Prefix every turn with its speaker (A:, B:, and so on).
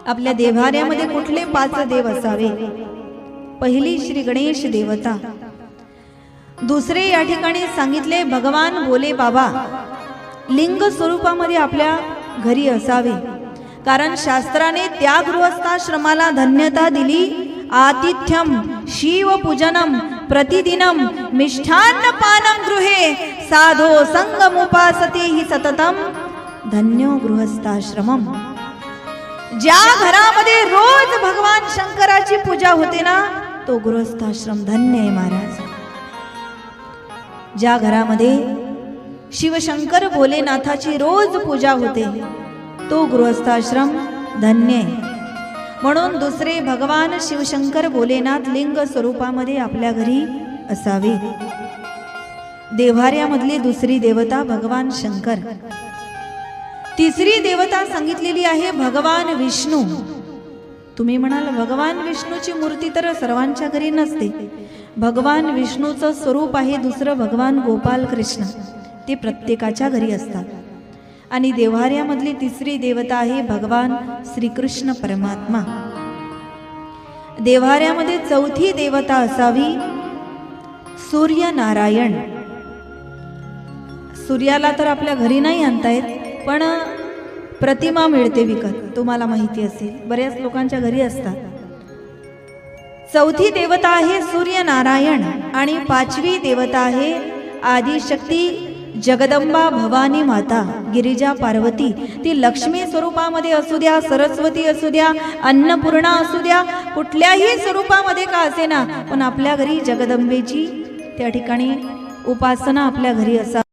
A: आपल्या देव्हाऱ्यामध्ये कुठले 5 देव असावे? पहिली श्री गणेश देवता, दुसरे या ठिकाणी सांगितले भगवान भोले बाबा लिंग स्वरूपामध्ये आपल्या घरी असावे, कारण शास्त्राने त्या गृहस्थाश्रमाला धन्यता दिली। आतिथ्यम शिवपूजनम प्रतिदिनम मिष्ठान्न पानम गृहे साधो संगमुपासते हि सततम धन्यो गृहस्थाश्रमम। ज्या घरामध्ये रोज भगवान शंकराची पूजा होते ना, तो गृहस्थाश्रम धन्य आहे महाराज। ज्या घरामध्ये शिवशंकर भोलेनाथाची रोज पूजा होते, तो गृहस्थाश्रम धन्य आहे। म्हणून दुसरे भगवान शिवशंकर भोलेनाथ लिंग स्वरूपामध्ये आपल्या घरी असावे। देव्हाऱ्यामधली दुसरी देवता भगवान शंकर। तिसरी देवता सांगितलेली आहे भगवान विष्णू। तुम्ही म्हणाल भगवान विष्णूची मूर्ती तर सर्वांच्या घरी नसते, भगवान विष्णूचं स्वरूप आहे दुसरं भगवान गोपाल कृष्ण, ते प्रत्येकाच्या घरी असतात। आणि देव्हाऱ्यामधली तिसरी देवता आहे भगवान श्रीकृष्ण परमात्मा। देव्हाऱ्यामध्ये चौथी देवता असावी सूर्यनारायण। सूर्याला तर आपल्या घरी नाही आणता येत, पण प्रतिमा मिळते विकत, तुम्हाला माहिती असेल, बऱ्याच लोकांच्या घरी असतात। चौथी देवता आहे सूर्यनारायण आणि 5वी देवता आहे आदिशक्ती जगदंबा भवानी माता गिरिजा पार्वती। ती लक्ष्मी स्वरूपामध्ये असू द्या, सरस्वती असू द्या, अन्नपूर्णा असू द्या, कुठल्याही स्वरूपामध्ये का असेना, पण आपल्या घरी जगदंबेची त्या ठिकाणी उपासना आपल्या घरी असावी।